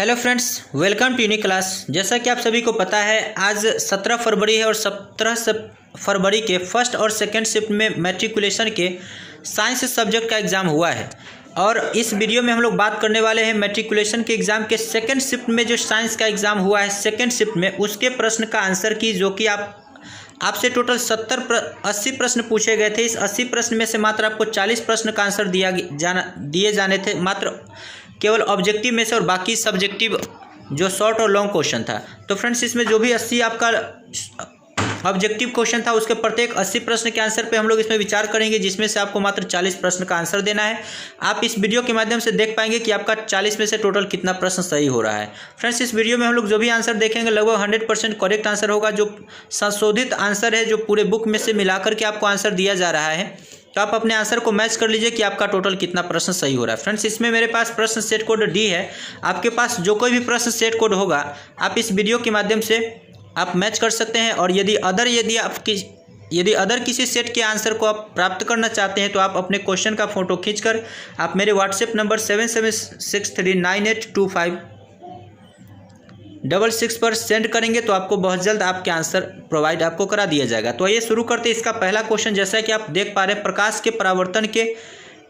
Hello friends, welcome to unique class. जैसा कि आप सभी को पता है, आज 17 फरवरी है और 17 फरवरी के फर्स्ट और सेकंड शिफ्ट में मैट्रिकुलेशन के साइंस सब्जेक्ट का एग्ज़ाम हुआ है। और इस वीडियो में हम लोग बात करने वाले हैं मैट्रिकुलेशन के एग्ज़ाम के सेकंड शिफ्ट में जो साइंस का एग्ज़ाम हुआ है सेकंड शिफ्ट में, उसके प्रश्न का आंसर की, जो कि आपसे टोटल 80 प्रश्न पूछे गए थे। इस 80 प्रश्न में से मात्र आपको 40 प्रश्न का आंसर दिए जाने थे, मात्र केवल ऑब्जेक्टिव में से, और बाकी सब्जेक्टिव जो शॉर्ट और लॉन्ग क्वेश्चन था। तो फ्रेंड्स, इसमें जो भी 80 आपका ऑब्जेक्टिव क्वेश्चन था, उसके प्रत्येक 80 प्रश्न के आंसर पे हम लोग इसमें विचार करेंगे, जिसमें से आपको मात्र 40 प्रश्न का आंसर देना है। आप इस वीडियो के माध्यम से देख पाएंगे कि आपका 40 में से टोटल कितना प्रश्न सही हो रहा है। फ्रेंड्स, इस वीडियो में हम लोग जो भी आंसर देखेंगे लगभग 100% करेक्ट आंसर होगा। जो संशोधित आंसर है, जो पूरे बुक में से मिलाकर के आपको आंसर दिया जा रहा है, तो आप अपने आंसर को मैच कर लीजिए कि आपका टोटल कितना प्रश्न सही हो रहा है। फ्रेंड्स, इसमें मेरे पास प्रश्न सेट कोड डी है। आपके पास जो कोई भी प्रश्न सेट कोड होगा, आप इस वीडियो के माध्यम से आप मैच कर सकते हैं। और यदि अदर किसी सेट के आंसर को आप प्राप्त करना चाहते हैं, तो आप अपने क्वेश्चन का फोटो खींचकर आप मेरे व्हाट्सएप नंबर 7763982566 पर सेंड करेंगे, तो आपको बहुत जल्द आपके आंसर प्रोवाइड आपको करा दिया जाएगा। तो आइए शुरू करते हैं। इसका पहला क्वेश्चन, जैसा कि आप देख पा रहे हैं, प्रकाश के परावर्तन के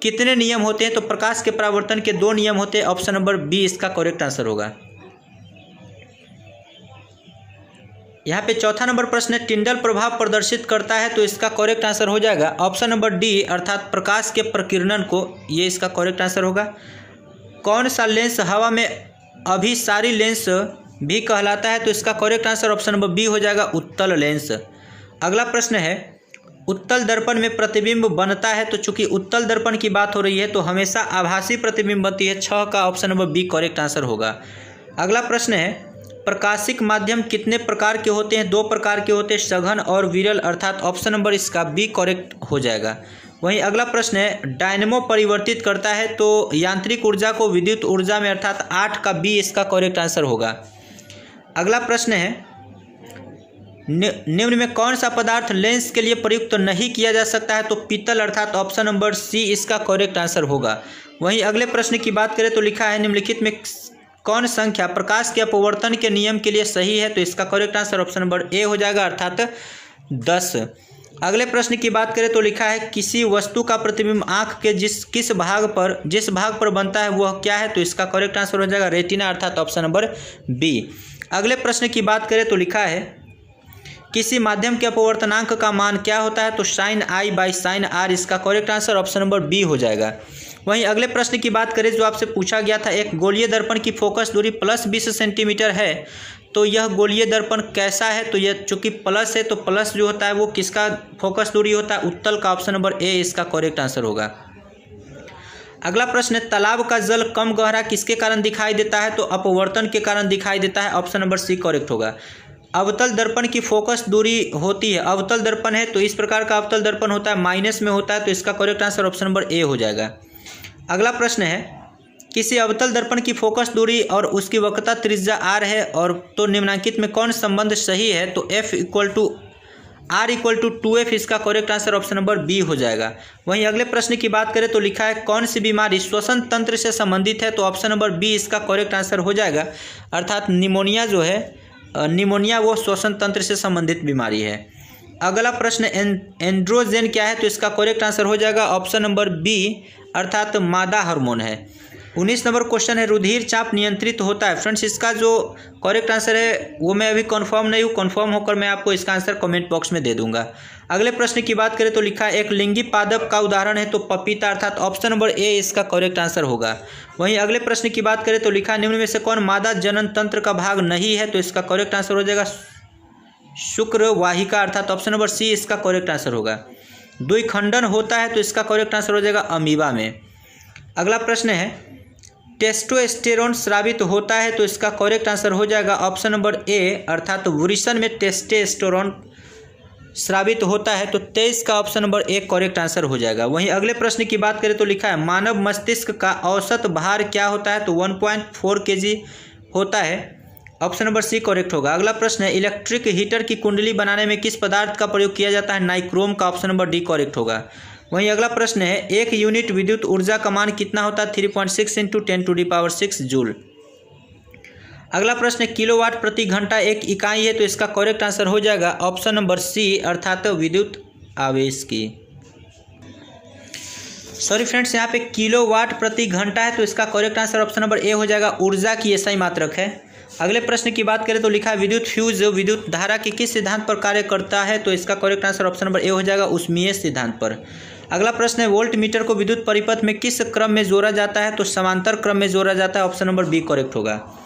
कितने नियम होते हैं? तो प्रकाश के परावर्तन के 2 नियम होते हैं। ऑप्शन नंबर बी इसका करेक्ट आंसर होगा। यहाँ पे चौथा नंबर प्रश्न है, टिंडल प्रभाव प्रदर्शित करता है, तो इसका करेक्ट आंसर हो जाएगा ऑप्शन नंबर डी, अर्थात प्रकाश के प्रकीर्णन को, ये इसका करेक्ट आंसर होगा। कौन सा लेंस हवा में अभिसारी लेंस भी कहलाता है? तो इसका correct answer option number B हो जाएगा, उत्तल लेंस। अगला प्रश्न है, उत्तल दर्पण में प्रतिबिंब बनता है, तो चूंकि उत्तल दर्पण की बात हो रही है, तो हमेशा आभासी प्रतिबिंब बनती है। 6 का option number B correct answer होगा। अगला प्रश्न है, प्रकाशिक माध्यम कितने प्रकार के होते हैं? 2 प्रकार के होते हैं, सघन और विरल, अर्थात ऑप्शन नंबर इसका बी करेक्ट हो जाएगा। वहीं अगला प्रश्न है, डायनेमो परिवर्तित करता है, तो यांत्रिक ऊर्जा को विद्युत ऊर्जा में, अर्थात 8 का बी इसका करेक्ट आंसर होगा। अगला प्रश्न है, निम्न में कौन सा पदार्थ लेंस के लिए प्रयुक्त नहीं किया जा सकता है? तो पीतल, अर्थात ऑप्शन नंबर सी इसका करेक्ट आंसर होगा। वहीं अगले प्रश्न की बात करें तो लिखा है, निम्नलिखित में कौन संख्या प्रकाश के अपवर्तन के नियम के लिए सही है? तो इसका correct answer option number A हो जाएगा, अर्थात 10। अगले प्रश्न की बात करें तो लिखा है, किसी वस्तु का प्रतिबिंब आंख के जिस भाग पर बनता है वह क्या है? तो इसका करेक्ट आंसर हो जाएगा रेटिना, अर्थात ऑप्शन नंबर बी। अगले प्रश्न की बात करें तो लिखा है, किसी माध्यम के अपवर्तनांक का मान क्या होता है? तो sine I by sine R, इसका correct answer option number B हो जाएगा। वहीं अगले प्रश्न की बात करें जो आपसे पूछा गया था, एक गोलीय दर्पण की फोकस दूरी प्लस 20 सेंटीमीटर है, तो यह गोलीय दर्पण कैसा है? तो यह चूंकि प्लस है, तो प्लस जो होता है वो किसका फोकस दूरी होता है? उत्तल का, ऑप्शन नंबर ए इसका करेक्ट आंसर होगा। अगला प्रश्न है, तालाब का जल कम गहरा किसके कारण दिखाई देता है? तो अपवर्तन के कारण दिखाई देता है, ऑप्शन नंबर सी करेक्ट होगा। अवतल दर्पण की फोकस दूरी होती है, अवतल दर्पण है तो इस प्रकार का अवतल दर्पण होता है, माइनस में होता है, तो इसका correct answer option number A हो जाएगा। अगला प्रश्न है, किसी अवतल दर्पण की फोकस दूरी और उसकी वक्रता त्रिज्या आर है, और तो निम्नलिखित में कौन संबंध सही है? तो F = R = 2F, इसका correct answer option number B हो जाएगा। वहीं अगले प्रश्न की बात करें तो लिखा है, कौन सी बीमारी श्वसन तंत्र से संबंधित है? तो ऑप्शन नंबर बी इसका करेक्ट आंसर हो जाएगा, अर्थात निमोनिया जो है, निमोनिया वो श्वसन तंत्र से संबंधित बीमारी है। अगला प्रश्न, एंड्रोजन क्या है? तो इसका करेक्ट आंसर हो जाएगा ऑप्शन नंबर बी, अर्थात मादा हार्मोन है। 19 नंबर क्वेश्चन है, रुधिर चाप नियंत्रित होता है? फ्रेंड्स, इसका जो करेक्ट आंसर है वो मैं अभी कंफर्म नहीं हूँ, कंफर्म होकर मैं आपको इसका आंसर कमेंट बॉक्स में दे दूंगा। अगले प्रश्न की बात करें तो लिखा है, एक लिंगी पादप का उदाहरण है, तो पपीता, अर्थात ऑप्शन नंबर ए इसका करेक्ट आंसर होगा। वहीं अगले प्रश्न की बात करें तो लिखा है, निम्न में से कौन मादा जनन तंत्र का भाग नहीं है? तो इसका करेक्ट आंसर हो जाएगा शुक्र वाहिका, अर्थात ऑप्शन नंबर सी इसका करेक्ट आंसर होगा। द्विखंडन होता है, तो इसका करेक्ट आंसर हो जाएगा अमीबा में। अगला प्रश्न है, टेस्टोस्टेरोन स्रावित होता है? तो इसका करेक्ट आंसर हो जाएगा ऑप्शन नंबर ए, अर्थात वृषण में टेस्टोस्टेरोन स्रावित होता है, तो 23 का option number A correct answer हो जाएगा। वहीं अगले प्रश्न की बात करें तो लिखा है, मानव मस्तिष्क का औसत भार क्या होता है? तो 1.4 kg होता है, ऑप्शन नंबर सी करेक्ट होगा। अगला प्रश्न है, इलेक्ट्रिक हीटर की कुंडली बनाने में किस पदार्थ का प्रयोग किया जाता है? नाइक्रोम का, ऑप्शन नंबर डी करेक्ट होगा। वहीं अगला प्रश्न है, 1 यूनिट विद्युत ऊर्जा का मान कितना होता है? 3.6 × 10⁶ जूल। अगला प्रश्न है किलोवाट प्रति घंटा एक इकाई है, तो इसका करेक्ट आंसर हो जाएगा ऑप्शन नंबर सी अर्थात विद्युत आवेश की। सॉरी फ्रेंड्स, यहाँ पे किलोवाट प्रति घंटा है, तो इसका correct answer option number A हो जाएगा, ऊर्जा की एसआई मात्रक है। अगले प्रश्न की बात करें तो लिखा है विद्युत फ्यूज विद्युत धारा के किस सिद्धांत पर कार्य करता है, तो इसका correct answer option number A हो जाएगा, ऊष्मीय सिद्धांत पर। अगला प्रश्न है वोल्ट मीटर को विद्युत परिपथ में किस क्रम में जोड़ा जाता है, तो समांतर क्रम में जोड़ा जाता है, ऑप्शन नंबर बी करेक्ट होगा।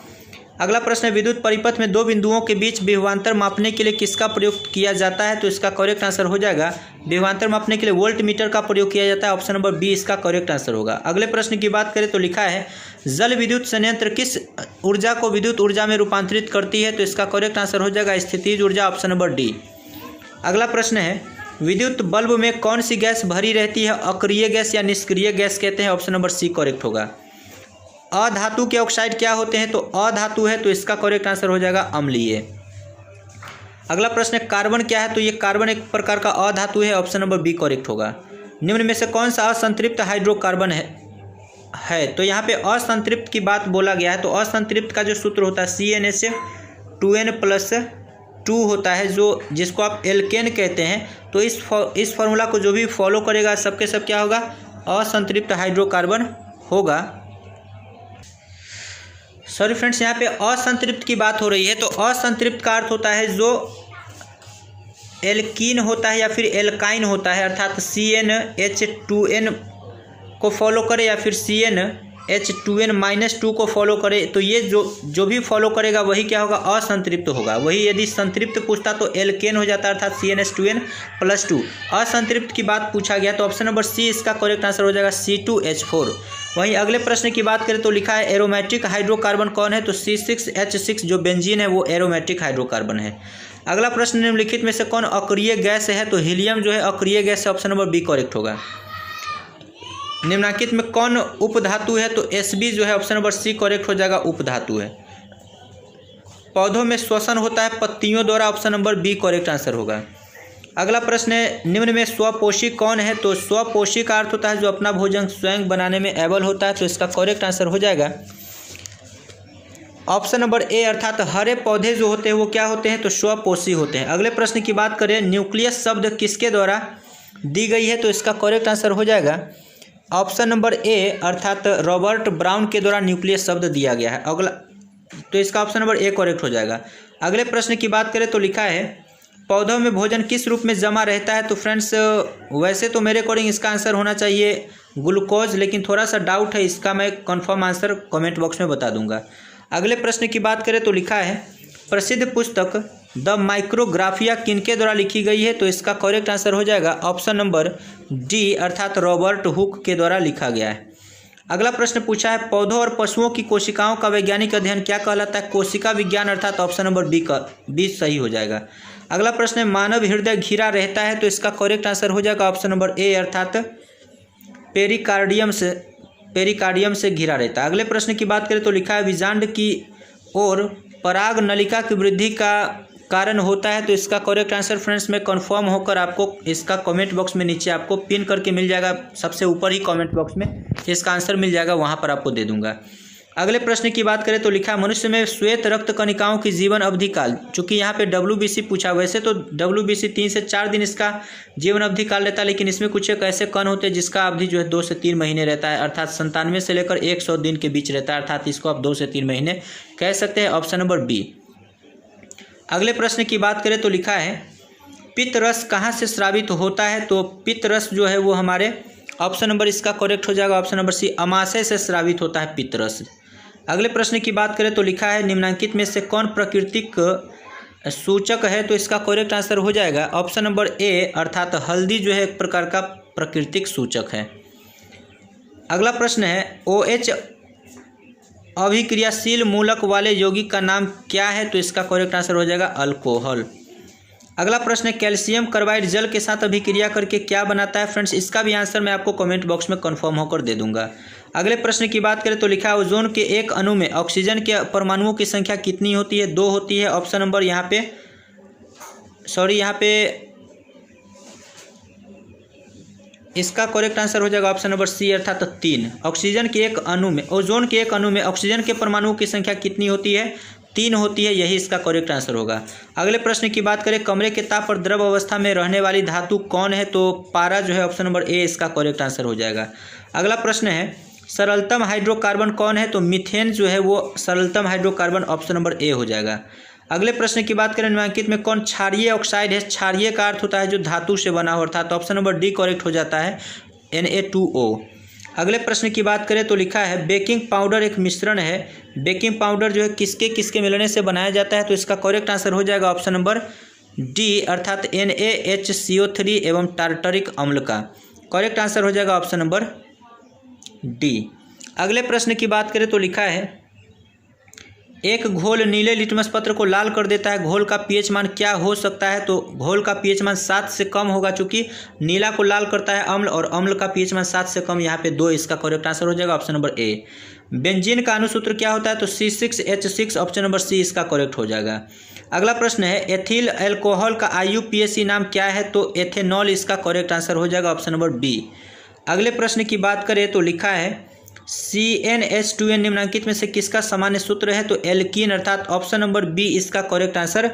अगला प्रश्न है विद्युत परिपथ में दो बिंदुओं के बीच विभवांतर मापने के लिए किसका प्रयोग किया जाता है, तो इसका करेक्ट आंसर हो जाएगा विभवांतर मापने के लिए वोल्ट मीटर का प्रयोग किया जाता है, ऑप्शन नंबर बी इसका करेक्ट आंसर होगा। अगले प्रश्न की बात करें तो लिखा है जल विद्युत संयंत्र किस ऊर्जा को विद्युत ऊर्जा में रूपांतरित करती है, तो इसका करेक्ट आंसर हो जाएगा स्थितिज ऊर्जा, ऑप्शन नंबर डी। अगला प्रश्न है विद्युत बल्ब में कौन सी गैस भरी रहती है, अक्रिय गैस या निष्क्रिय गैस कहते हैं, ऑप्शन नंबर सी करेक्ट होगा। अधातु के ऑक्साइड क्या होते हैं, तो अधातु है, तो इसका करेक्ट आंसर हो जाएगा अम्लीय। अगला प्रश्न है कार्बन क्या है, तो ये कार्बन एक प्रकार का अधातु है, ऑप्शन नंबर बी करेक्ट होगा। निम्न में से कौन सा असंतृप्त हाइड्रोकार्बन है, तो यहाँ पे असंतृप्त की बात बोला गया है, तो असंतृप्त का जो सूत्र होता है CnH2n+2 होता है, जो जिसको आप एल्केन कहते हैं, तो इस फॉर्मूला को जो भी फॉलो करेगा सबके सब क्या होगा, असंतृप्त हाइड्रोकार्बन होगा। सॉरी फ्रेंड्स, यहाँ पे असंतृप्त की बात हो रही है, तो असंतृप्त का अर्थ होता है जो एल्कीन होता है या फिर एल्काइन होता है, अर्थात CnH2n को फॉलो करे या फिर CnH2n-2 को फॉलो करे, तो ये जो भी फॉलो करेगा वही क्या होगा, असंतृप्त होगा। वही यदि संतृप्त पूछता तो एल्केन हो जाता है, अर्थात CnH2n+2। असंतृप्त की बात पूछा गया तो ऑप्शन नंबर सी इसका करेक्ट आंसर हो जाएगा C2H4। वहीं अगले प्रश्न की बात करें तो लिखा है एरोमेटिक हाइड्रोकार्बन कौन है, तो C6H6 जो बेंजीन है वो एरोमेटिक हाइड्रोकार्बन है। अगला प्रश्न निम्नलिखित में से कौन अक्रिय गैस है, तो हीलियम जो है अक्रिय गैस है, ऑप्शन नंबर बी करेक्ट होगा। निम्नलिखित में कौन उपधातु है, तो Sb जो है ऑप्शन नंबर सी करेक्ट हो जाएगा, उपधातु है। पौधों में श्वसन होता है पत्तियों द्वारा, option number B correct answer होगा। अगला प्रश्न है निम्न में स्वपोषी कौन है, तो स्वपोषी का अर्थ होता है जो अपना भोजन स्वयं बनाने में एबल होता है, तो इसका करेक्ट आंसर हो जाएगा ऑप्शन नंबर ए, अर्थात हरे पौधे जो होते हैं वो क्या होते हैं, तो स्वपोषी होते हैं। अगले प्रश्न की बात करें न्यूक्लियस शब्द किसके द्वारा दी गई है, तो इसका करेक्ट आंसर हो जाएगा ऑप्शन नंबर ए, अर्थात रॉबर्ट ब्राउन के द्वारा न्यूक्लियस शब्द दिया गया है। अगला तो इसका ऑप्शन नंबर ए करेक्ट हो जाएगा। अगले प्रश्न की बात करें तो लिखा है पौधों में भोजन किस रूप में जमा रहता है, तो फ्रेंड्स वैसे तो मेरे अकॉर्डिंग इसका आंसर होना चाहिए ग्लूकोज, लेकिन थोड़ा सा डाउट है, इसका मैं कंफर्म आंसर कमेंट बॉक्स में बता दूंगा। अगले प्रश्न की बात करें तो लिखा है प्रसिद्ध पुस्तक द माइक्रोग्राफिया किनके द्वारा लिखी गई है, तो इसका करेक्ट आंसर हो जाएगा ऑप्शन नंबर डी, अर्थात रॉबर्ट हुक के द्वारा लिखा गया है। अगला प्रश्न पूछा है पौधों और पशुओं की कोशिकाओं का वैज्ञानिक अध्ययन क्या कहलाता है, कोशिका विज्ञान, अर्थात ऑप्शन नंबर बी सही हो जाएगा। अगला प्रश्न है मानव हृदय घिरा रहता है, तो इसका करेक्ट आंसर हो जाएगा ऑप्शन नंबर ए, अर्थात पेरिकार्डियम से घिरा रहता है। अगले प्रश्न की बात करें तो लिखा है विजांड की ओर पराग नलिका की वृद्धि का कारण होता है, तो इसका करेक्ट आंसर फ्रेंड्स में कंफर्म होकर आपको इसका कमेंट बॉक्स में नीचे आपको पिन करके मिल जाएगा, सबसे ऊपर ही कमेंट बॉक्स में इसका आंसर मिल जाएगा, वहां पर आपको दे दूंगा। अगले प्रश्न की बात करें तो लिखा है मनुष्य में श्वेत रक्त कणिकाओं की जीवन अवधि काल, चूंकि यहाँ पे WBC पूछा, वैसे तो WBC 3 से 4 दिन इसका जीवन अवधि काल रहता है, लेकिन इसमें कुछ एक ऐसे कण होते हैं जिसका अवधि जो है 2 से 3 महीने रहता है, अर्थात 97 से लेकर 100 दिन के बीच रहता है, अर्थात इसको आप 2 से 3 महीने कह सकते हैं, ऑप्शन नंबर बी। अगले प्रश्न की बात करें तो लिखा है पित्त रस कहाँ से स्रावित होता है, तो पित्त रस जो है वो हमारे ऑप्शन नंबर इसका करेक्ट हो जाएगा ऑप्शन नंबर सी, अमाशय से स्रावित होता है पित्त रस। अगले प्रश्न की बात करें तो लिखा है निम्नलिखित में से कौन प्राकृतिक सूचक है, तो इसका करेक्ट आंसर हो जाएगा ऑप्शन नंबर ए, अर्थात हल्दी जो है एक प्रकार का प्राकृतिक सूचक है। अगला प्रश्न है OH अभिक्रियाशील मूलक वाले यौगिक का नाम क्या है, तो इसका करेक्ट आंसर हो जाएगा अल्कोहल। अगला प्रश्न है कैल्शियम कार्बाइड जल के साथ अभिक्रिया करके क्या बनाता है, फ्रेंड्स इसका भी आंसर मैं आपको कमेंट बॉक्स में कंफर्म होकर दे दूंगा। अगले प्रश्न की बात करें तो लिखा है ओजोन के एक अणु में ऑक्सीजन के परमाणुओं की संख्या कितनी होती है, 2 होती है, ऑप्शन नंबर यहाँ पे इसका करेक्ट आंसर हो जाएगा ऑप्शन नंबर सी, अर्थात 3। ऑक्सीजन के एक अणु में ओजोन के एक अणु में ऑक्सीजन के परमाणुओं की संख्या कितनी होती है, 3 होती है, यही इसका करेक्ट आंसर होगा। अगले प्रश्न की बात करें, कमरे के ताप पर द्रव अवस्था में रहने वाली धातु कौन है, तो पारा जो है ऑप्शन नंबर ए इसका करेक्ट आंसर हो जाएगा। अगला प्रश्न है, सरलतम हाइड्रोकार्बन कौन है, तो मीथेन जो है वो सरलतम हाइड्रोकार्बन ऑप्शन नंबर ए हो जाएगा। अगले प्रश्न की बात करें, निम्नलिखित में कौन क्षारीय ऑक्साइड है। क्षारीय का अर्थ होता है जो धातु से बना हो, अर्थात ऑप्शन नंबर डी करेक्ट हो जाता है, Na2O। अगले प्रश्न की बात करें तो लिखा है, बेकिंग पाउडर एक मिश्रण है। बेकिंग पाउडर जो है किसके किसके मिलने से बनाया जाता है, तो इसका करेक्ट आंसर हो जाएगा ऑप्शन नंबर डी, अर्थात NaHCO3 एवं टार्टरिक अम्ल का। करेक्ट आंसर हो जाएगा ऑप्शन नंबर डी। अगले प्रश्न की बात करें तो लिखा है, एक घोल नीले लिटमस पत्र को लाल कर देता है, घोल का पीएच मान क्या हो सकता है, तो घोल का पीएच मान 7 से कम होगा, चूंकि नीला को लाल करता है अम्ल और अम्ल का पीएच मान 7 से कम, यहाँ पे 2 इसका करेक्ट आंसर हो जाएगा ऑप्शन नंबर ए। बेंजीन का अणुसूत्र क्या होता है, तो C6H6 ऑप्शन नंबर सी इसका करेक्ट हो जाएगा। अगला प्रश्न है, एथिल एल्कोहल का IUPAC नाम क्या है, तो एथेनॉल इसका करेक्ट आंसर हो जाएगा ऑप्शन नंबर बी। अगले प्रश्न की बात करें तो लिखा है, CnH2n निम्नलिखित में से किसका सामान्य सूत्र है, तो एल्कीन, अर्थात ऑप्शन नंबर बी इसका करेक्ट आंसर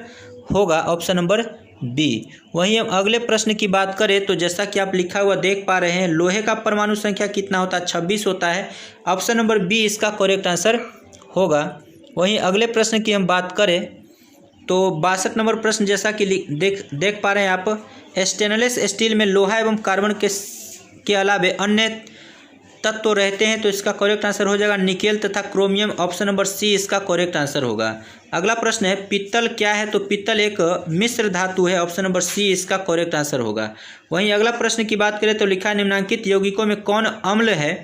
होगा, ऑप्शन नंबर बी। वहीं हम अगले प्रश्न की बात करें तो जैसा कि आप लिखा हुआ देख पा रहे हैं, लोहे का परमाणु संख्या कितना होता है, 26 होता है, ऑप्शन नंबर बी इसका करेक्ट आंसर होगा। वहीं अगले प्रश्न की हम बात करें तो 62 नंबर प्रश्न जैसा कि देख पा रहे हैं आप, स्टेनलेस स्टील में लोहा एवं कार्बन के अलावे अन्य तत्व रहते हैं, तो इसका करेक्ट आंसर हो जाएगा निकेल तथा क्रोमियम, ऑप्शन नंबर सी इसका करेक्ट आंसर होगा। अगला प्रश्न है, पित्तल क्या है, तो पित्तल एक मिश्र धातु है, ऑप्शन नंबर सी इसका करेक्ट आंसर होगा। वहीं अगला प्रश्न की बात करें तो लिखा है, निम्नलिखित यौगिकों में कौन अम्ल है,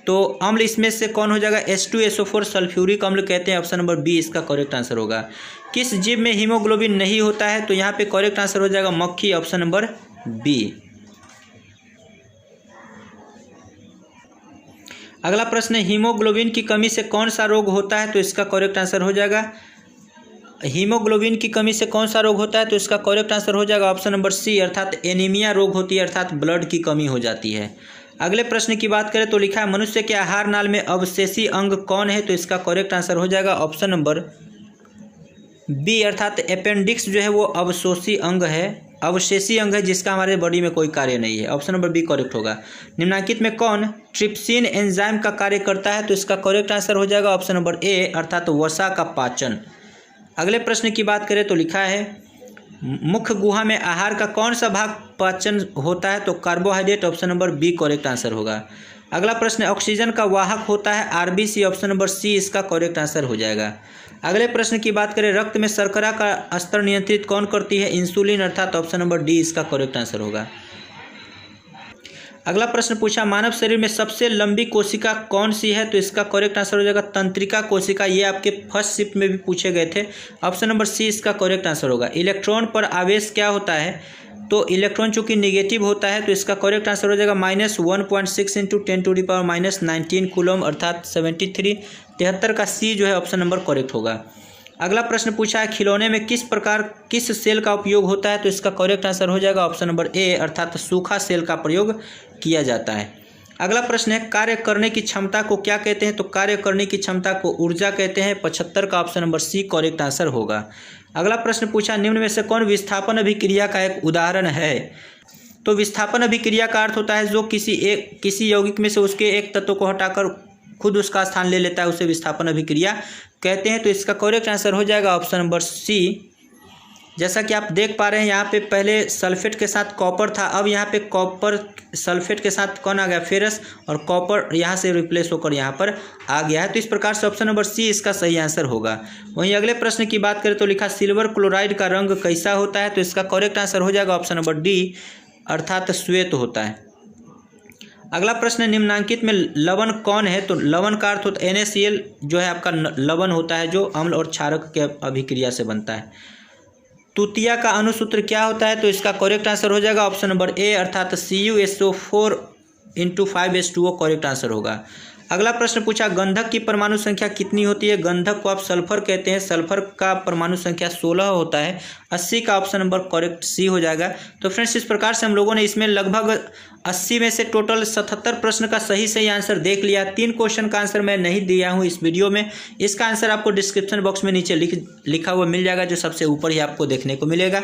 तो अम्ल इसमें से कौन हो जाएगा, H2SO4 सल्फ्यूरिक अम्ल कहते हैं, ऑप्शन नंबर बी इसका करेक्ट आंसर होगा। किस जीव में हीमोग्लोबिन नहीं होता है, तो यहाँ पे करेक्ट आंसर हो जाएगा मक्खी, ऑप्शन नंबर बी। अगला प्रश्न है, हीमोग्लोबिन की कमी से कौन सा रोग होता है, तो इसका करेक्ट आंसर हो जाएगा, हीमोग्लोबिन की कमी से कौन सा रोग होता है, तो इसका करेक्ट आंसर हो जाएगा ऑप्शन नंबर सी, अर्थात एनीमिया रोग होती है, अर्थात ब्लड की कमी हो जाती है। अगले प्रश्न की बात करें तो लिखा है, मनुष्य के आहार नाल में अवशेषी अंग कौन है, तो इसका करेक्ट आंसर हो जाएगा ऑप्शन नंबर बी, अर्थात अपेंडिक्स जो है वो अवशोषी अंग है, अवशेषी अंग है जिसका हमारे बॉडी में कोई कार्य नहीं है, ऑप्शन नंबर बी करेक्ट होगा। निम्नलिखित में कौन ट्रिप्सिन एंजाइम का कार्य करता है, तो इसका करेक्ट आंसर हो जाएगा ऑप्शन नंबर ए, अर्थात वसा का पाचन। अगले प्रश्न की बात करें तो लिखा है, मुख्य गुहा में आहार का कौन सा भाग पाचन होता है, तो carbohydrate, option number B correct answer होगा। अगला प्रश्न, ऑक्सीजन का वाहक होता है RBC, ऑप्शन नंबर सी इसका करेक्ट आंसर हो जाएगा। अगले प्रश्न की बात करें, रक्त में शर्करा का स्तर नियंत्रित कौन करती है, इंसुलिन, अर्थात ऑप्शन नंबर डी इसका करेक्ट आंसर होगा। अगला प्रश्न पूछा, मानव शरीर में सबसे लंबी कोशिका कौन सी है, तो इसका करेक्ट आंसर हो जाएगा तंत्रिका कोशिका, ये आपके फर्स्ट शिफ्ट में भी पूछे गए थे, ऑप्शन नंबर सी इसका करेक्ट आंसर होगा। इलेक्ट्रॉन पर आवेश क्या होता है, तो इलेक्ट्रॉन चूंकि निगेटिव होता है, तो इसका करेक्ट आंसर हो जाएगा -1.6 × 10⁻⁻19 कूलम, अर्थात 73 का सी जो है ऑप्शन नंबर करेक्ट होगा। अगला प्रश्न पूछा है, खिलौने में किस सेल का उपयोग होता है, तो इसका करेक्ट आंसर हो जाएगा ऑप्शन नंबर ए, अर्थात सूखा सेल का प्रयोग किया जाता है। अगला प्रश्न है, कार्य करने की क्षमता को क्या कहते हैं, तो कार्य करने की क्षमता को ऊर्जा कहते हैं, 75 का option number C correct answer होगा। अगला प्रश्न पूछा, निम्न में से कौन विस्थापन अभिक्रिया का एक उदाहरण है, तो विस्थापन अभिक्रिया का अर्थ होता है जो किसी यौगिक में से उसके एक तत्व को हटाकर खुद उसका स्थान ले लेता है, उसे विस्थापन अभिक्रिया कहते हैं, तो इसका करेक्ट आंसर हो जाएगा ऑप्शन नंबर सी। जैसा कि आप देख पा रहे हैं, यहाँ पे पहले सल्फेट के साथ कॉपर था, अब यहाँ पे कॉपर सल्फेट के साथ कौन आ गया, फेरस, और कॉपर यहाँ से रिप्लेस होकर यहाँ पर आ गया है, तो इस प्रकार से ऑप्शन नंबर सी इसका सही आंसर होगा। वहीं अगले प्रश्न की बात करें तो लिखा, सिल्वर क्लोराइड का रंग कैसा होता है, तो इसका करेक्ट आंसर हो जाएगा ऑप्शन नंबर डी, अर्थात श्वेत होता है। अगला प्रश्न, निम्नांकित में लवण कौन है, तो लवण का अर्थ होता है NaCl जो है आपका लवण होता है, जो अम्ल और क्षारक के अभिक्रिया से बनता है। तूतिया का अणुसूत्र क्या होता है, तो इसका करेक्ट आंसर हो जाएगा ऑप्शन नंबर ए, अर्थात CuSO4 × 5H2O करेक्ट आंसर होगा। अगला प्रश्न पूछा, गंधक की परमाणु संख्या कितनी होती है, गंधक को आप सल्फर कहते हैं, सल्फर का परमाणु संख्या 16 होता है, 80 का ऑप्शन नंबर करेक्ट सी हो जाएगा। तो फ्रेंड्स, इस प्रकार से हम लोगों ने इसमें लगभग 80 में से टोटल 77 प्रश्न का सही आंसर देख लिया। 3 क्वेश्चन का आंसर मैं नहीं दिया हूं इस वीडियो में, इसका आंसर आपको डिस्क्रिप्शन बॉक्स में नीचे लिखा हुआ मिल जाएगा, जो सबसे ऊपर ही आपको देखने को मिलेगा।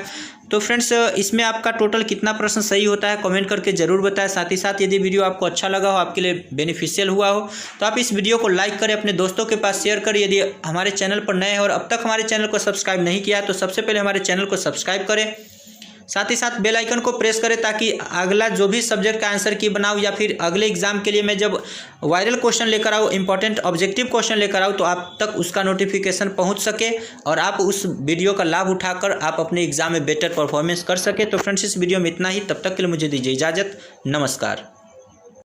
तो फ्रेंड्स, इसमें आपका टोटल कितना प्रश्न सही होता है कमेंट करके जरूर बताएं। साथ ही साथ यदि वीडियो आपको अच्छा लगा हो, आपके लिए बेनिफिशियल हुआ हो, तो आप इस वीडियो को लाइक करें, अपने दोस्तों के पास शेयर करें। यदि हमारे चैनल पर नए हैं और अब तक हमारे चैनल को सब्सक्राइब नहीं किया तो सबसे पहले हमारे चैनल को सब्सक्राइब करें, साथ ही साथ बेल आइकन को प्रेस करें, ताकि अगला जो भी सब्जेक्ट का आंसर की बनाऊँ या फिर अगले एग्जाम के लिए मैं जब वायरल क्वेश्चन लेकर आऊँ, इंपॉर्टेंट ऑब्जेक्टिव क्वेश्चन लेकर आऊँ, तो आप तक उसका नोटिफिकेशन पहुंच सके और आप उस वीडियो का लाभ उठाकर आप अपने एग्जाम में बेटर परफॉर्मेंस कर सके। तो फ्रेंड्स, इस वीडियो में इतना ही। तब तक के लिए मुझे दीजिए इजाज़त। नमस्कार।